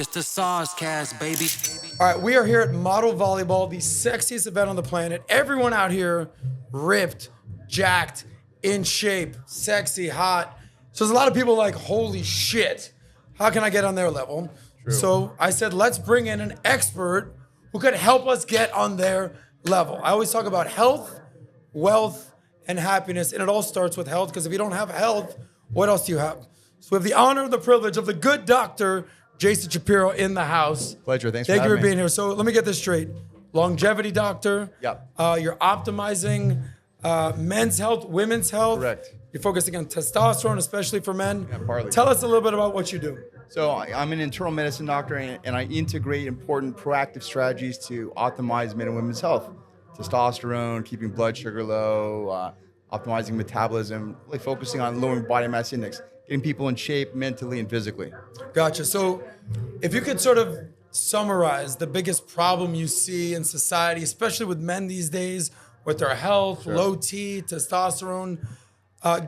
It's the SOSCAST, baby. All right, we are here at Model Volleyball, the sexiest event on the planet. Everyone out here ripped, jacked, in shape, sexy, hot. So there's a lot of people like, holy shit, how can I get on their level? True. So I said, let's bring in an expert who could help us get on their level. I always talk about health, wealth, and happiness, and it all starts with health, because if you don't have health, what else do you have? So we have the honor and the privilege of the good doctor, Jason Shapiro, in the house. Pleasure. Thank you for being here. So let me get this straight. Longevity doctor. Yep. You're optimizing men's health, women's health. Correct. You're focusing on testosterone, especially for men. Yeah, partly. Tell us a little bit about what you do. So I'm an internal medicine doctor, and I integrate important proactive strategies to optimize men and women's health. Testosterone, keeping blood sugar low, optimizing metabolism, really focusing on lowering body mass index, getting people in shape mentally and physically. Gotcha. So if you could sort of summarize the biggest problem you see in society, especially with men these days, with their health, Sure. low T, testosterone,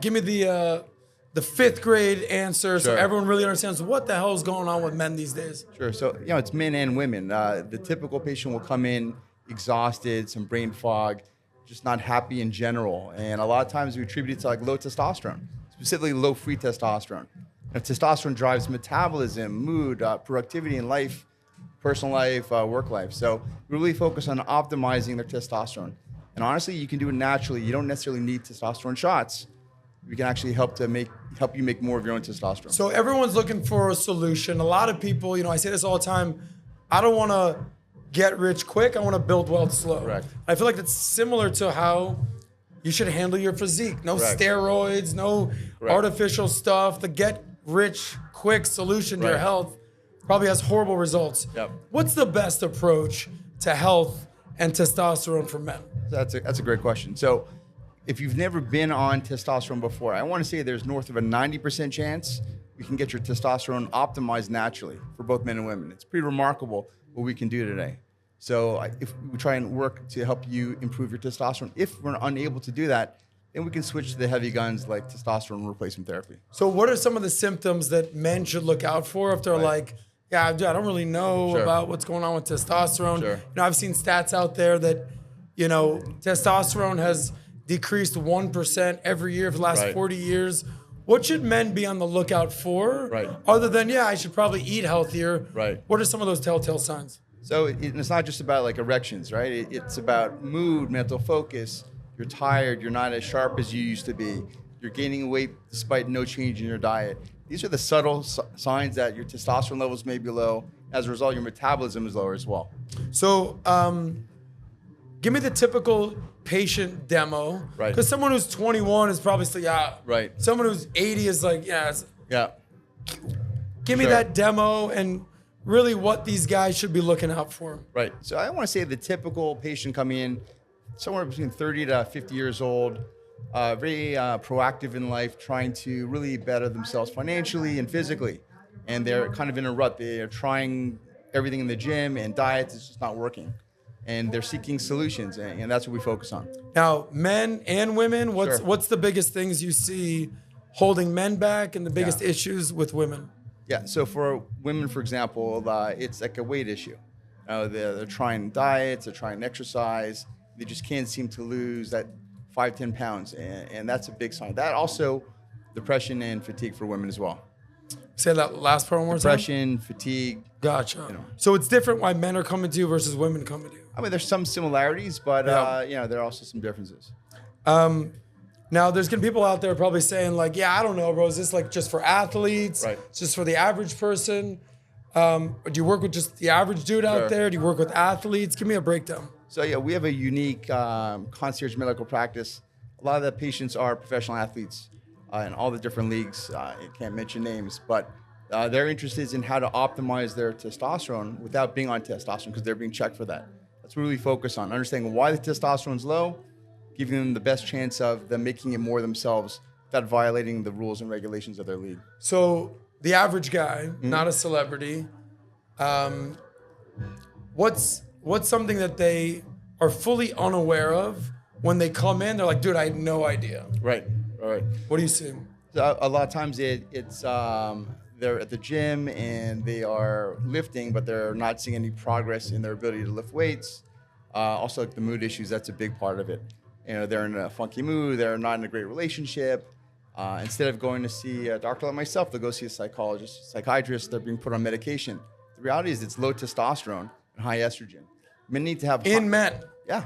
give me the fifth grade answer so Sure. everyone really understands what the hell is going on with men these days. Sure. So, it's men and women. The typical patient will come in exhausted, some brain fog, just not happy in general. And a lot of times we attribute it to like low testosterone, specifically low free testosterone. Testosterone drives metabolism, mood, productivity in life, personal life, work life. So we really focus on optimizing their testosterone. And honestly, you can do it naturally. You don't necessarily need testosterone shots. We can actually help you make more of your own testosterone. So everyone's looking for a solution. A lot of people, I say this all the time, I don't want to get rich quick. I want to build wealth slow. Correct. I feel like that's similar to how you should handle your physique. No Correct. steroids, no Correct. artificial stuff. The get rich quick solution to your Right. health probably has horrible results. Yep. What's the best approach to health and testosterone for men? That's a great question. So if you've never been on testosterone before, I want to say there's north of a 90% chance you can get your testosterone optimized naturally for both men and women. It's pretty remarkable what we can do today. So if we try and work to help you improve your testosterone, if we're unable to do that, then we can switch to the heavy guns like testosterone replacement therapy. So what are some of the symptoms that men should look out for if they're Right. like, yeah, dude, I don't really know Sure. about what's going on with testosterone. Sure. I've seen stats out there that, testosterone has decreased 1% every year for the last Right. 40 years. What should men be on the lookout for? Right. Other than, I should probably eat healthier. Right. What are some of those telltale signs? So it's not just about like erections, right? It's about mood, mental focus. You're tired. You're not as sharp as you used to be. You're gaining weight despite no change in your diet. These are the subtle signs that your testosterone levels may be low. As a result, your metabolism is lower as well. So give me the typical patient demo. Right. Because someone who's 21 is probably still, Right. Someone who's 80 is like, Yeah. Give me Sure. that demo and really what these guys should be looking out for. Right. So I want to say the typical patient coming in somewhere between 30 to 50 years old, very proactive in life, trying to really better themselves financially and physically. And they're kind of in a rut. They're trying everything in the gym and diets is just not working. And they're seeking solutions, and that's what we focus on. Now, men and women, Sure. what's the biggest things you see holding men back and the biggest Yeah. issues with women? Yeah, so for women, for example, it's like a weight issue. They're trying diets, they're trying exercise, they just can't seem to lose that 5-10 pounds, and that's a big sign. That also, depression and fatigue for women as well. Say that last part one more time. Depression, fatigue. Gotcha. So it's different why men are coming to you versus women coming to you. I mean, there's some similarities, but Yeah. there are also some differences. Now, there's gonna be people out there probably saying like, I don't know, bro. Is this like just for athletes? Right. It's just for the average person? Or do you work with just the average dude out Sure. there? Do you work with athletes? Give me a breakdown. So we have a unique concierge medical practice. A lot of the patients are professional athletes in all the different leagues. I can't mention names, but their interest is in how to optimize their testosterone without being on testosterone because they're being checked for that. That's what we really focus on, understanding why the testosterone's low, giving them the best chance of them making it more themselves without violating the rules and regulations of their league. So the average guy, not a celebrity, what's something that they are fully unaware of when they come in? They're like, dude, I had no idea. Right. All right. What do you see? So a lot of times it's they're at the gym and they are lifting, but they're not seeing any progress in their ability to lift weights. Also, like the mood issues, that's a big part of it. They're in a funky mood. They're not in a great relationship. Instead of going to see a doctor like myself, they'll go see a psychologist, psychiatrist. They're being put on medication. The reality is it's low testosterone and high estrogen. Men need to have men. Yeah,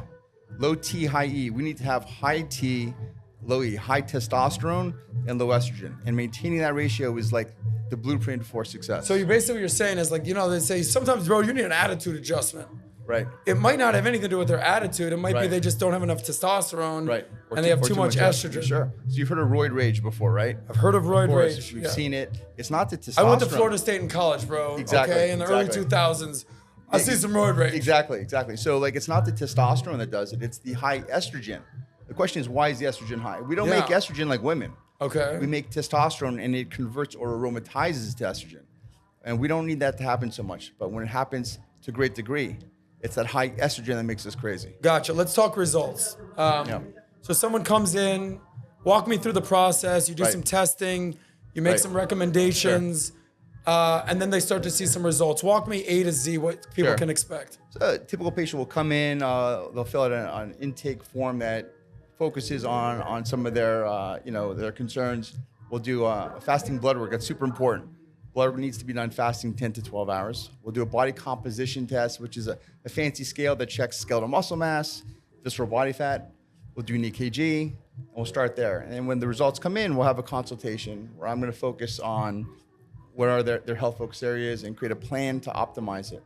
low T, high E. We need to have high T, low E, high testosterone and low estrogen. And maintaining that ratio is like the blueprint for success. So basically what you're saying is like, they say sometimes, bro, you need an attitude adjustment. Right. It might not have anything to do with their attitude. It might be Right. they just don't have enough testosterone. Right. And they have too much estrogen. Sure. So you've heard of roid rage before, right? I've heard of roid Of course, rage. we've Yeah. seen it. It's not the testosterone. I went to Florida State in college, bro. Exactly, Okay, in the early exactly. 2000s. I see some roid rage. Exactly. So like it's not the testosterone that does it, it's the high estrogen. The question is, why is the estrogen high? We don't Yeah. make estrogen like women. Okay. We make testosterone and it converts or aromatizes to estrogen. And we don't need that to happen so much. But when it happens to a great degree, it's that high estrogen that makes us crazy. Gotcha. Let's talk results. Yeah. So someone comes in, walk me through the process. You do Right. some testing, you make Right. some recommendations, and then they start to see some results. Walk me A to Z what people Sure. can expect. So a typical patient will come in, they'll fill out an intake form that focuses on some of their their concerns. We'll do fasting blood work. That's super important. Blood needs to be done fasting 10 to 12 hours. We'll do a body composition test, which is a fancy scale that checks skeletal muscle mass, visceral body fat. We'll do an EKG, and we'll start there. And then when the results come in, we'll have a consultation where I'm going to focus on what are their health focus areas and create a plan to optimize it.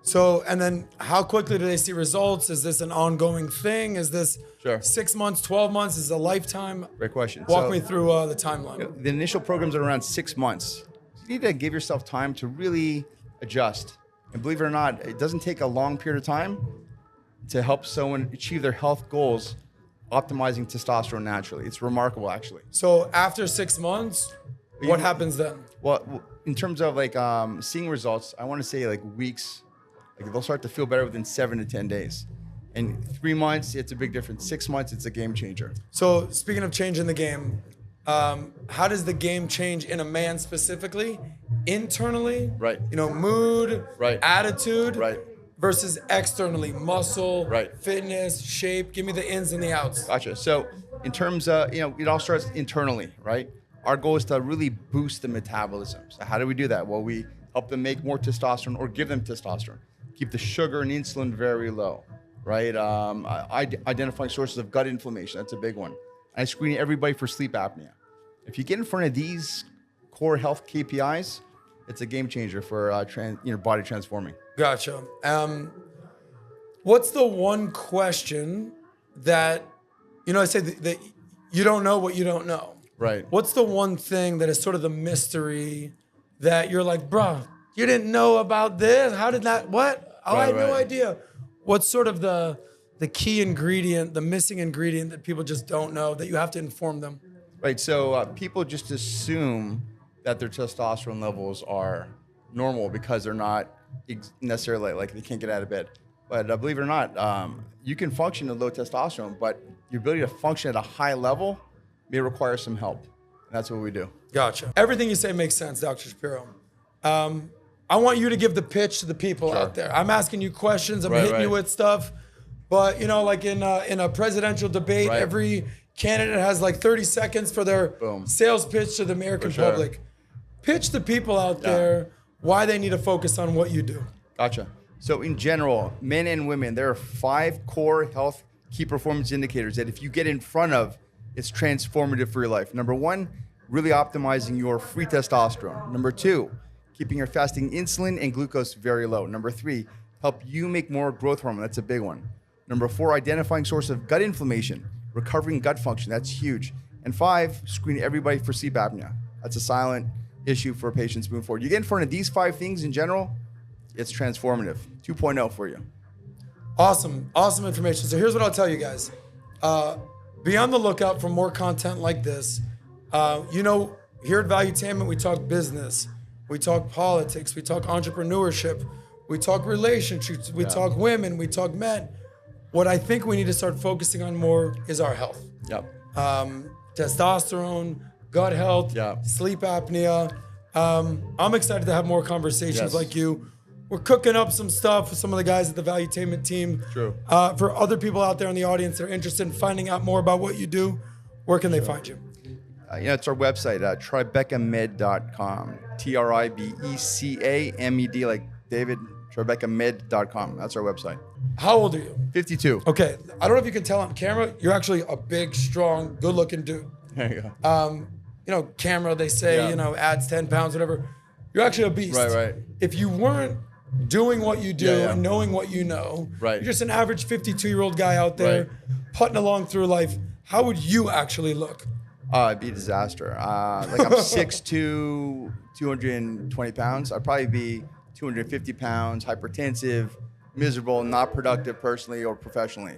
So, and then how quickly do they see results? Is this an ongoing thing? Is this Sure. 6 months, 12 months? Is it a lifetime? Great question. Walk So- me through the timeline. The initial programs are around 6 months. You need to give yourself time to really adjust. And believe it or not, it doesn't take a long period of time to help someone achieve their health goals, optimizing testosterone naturally. It's remarkable, actually. So after 6 months, what happens then? Well, in terms of like seeing results, I want to say like weeks. Like they'll start to feel better within 7 to 10 days. And 3 months, it's a big difference. 6 months, it's a game changer. So speaking of changing the game, how does the game change in a man specifically? Internally, Right. Mood, Right. attitude, Right. versus externally, muscle, Right. fitness, shape. Give me the ins and the outs. Gotcha. So in terms of, it all starts internally, right? Our goal is to really boost the metabolism. So how do we do that? Well, we help them make more testosterone or give them testosterone. Keep the sugar and insulin very low, right? Identifying sources of gut inflammation, that's a big one. I screen everybody for sleep apnea. If you get in front of these core health KPIs, it's a game changer for body transforming. Gotcha. What's the one question that, I say that you don't know what you don't know? Right. What's the one thing that is sort of the mystery that you're like, bruh, you didn't know about this? How did that, what? Oh, I had no Right. idea. What's sort of the key ingredient, the missing ingredient that people just don't know that you have to inform them? Right. So people just assume that their testosterone levels are normal because they're not necessarily like they can't get out of bed. But believe it or not, you can function at low testosterone, but your ability to function at a high level may require some help. And that's what we do. Gotcha. Everything you say makes sense, Dr. Shapiro. I want you to give the pitch to the people Sure. out there. I'm asking you questions. I'm Right, hitting you right. with stuff. But, like in a presidential debate, Right. every candidate has like 30 seconds for their Boom. sales pitch to the American For sure. public. Pitch the people out there why they need to focus on what you do. Gotcha. So in general, men and women, there are 5 core health key performance indicators that if you get in front of, it's transformative for your life. Number 1, really optimizing your free testosterone. Number 2, keeping your fasting insulin and glucose very low. Number 3, help you make more growth hormone. That's a big one. Number 4, identifying source of gut inflammation, recovering gut function. That's huge. And 5, screen everybody for sleep apnea. That's a silent issue for patients moving forward. You get in front of these 5 things in general, it's transformative. 2.0 for you. Awesome information. So here's what I'll tell you guys. Be on the lookout for more content like this. Here at Valuetainment, we talk business, we talk politics, we talk entrepreneurship, we talk relationships, we talk women, we talk men. What I think we need to start focusing on more is our health. Yep. Testosterone, gut health, Yeah. sleep apnea. I'm excited to have more conversations Yes. like you. We're cooking up some stuff with some of the guys at the Valuetainment team. True. For other people out there in the audience that are interested in finding out more about what you do, where can they find you? It's our website, tribecamed.com. TRIBECAMED, like David, tribecamed.com. That's our website. How old are you? 52. Okay, I don't know if you can tell on camera, you're actually a big, strong, good-looking dude. There you go. Camera, they say, Yeah. adds 10 pounds, whatever. You're actually a beast. Right. If you weren't doing what you do Yeah. and knowing what you know, Right. you're just an average 52-year-old guy out there putting along through life. How would you actually look? It'd be a disaster. I'm 6'2", 220 pounds. I'd probably be 250 pounds, hypertensive, miserable, not productive personally or professionally.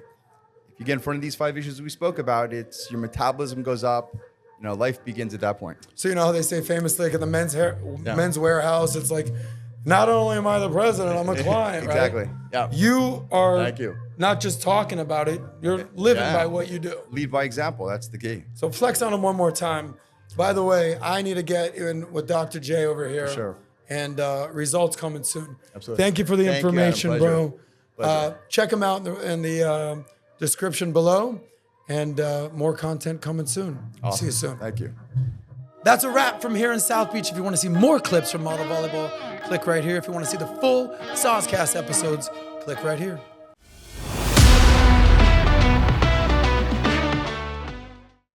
If you get in front of these 5 issues we spoke about, it's your metabolism goes up. Life begins at that point. So you know how they say famously, like in the men's warehouse, it's like, not only am I the president, I'm a client, Exactly. right? Yeah. You are Thank you. not just talking about it, you're living by what you do. Lead by example. That's the key. So flex on them one more time. By the way, I need to get in with Dr. J over here. For sure. And results coming soon. Absolutely. Thank you for the Thank you, Adam. information, Pleasure. bro. Check them out in the description below. And more content coming soon. Awesome. See you soon. Thank you. That's a wrap from here in South Beach. If you want to see more clips from Model Volleyball, click right here. If you want to see the full SOSCAST episodes, click right here.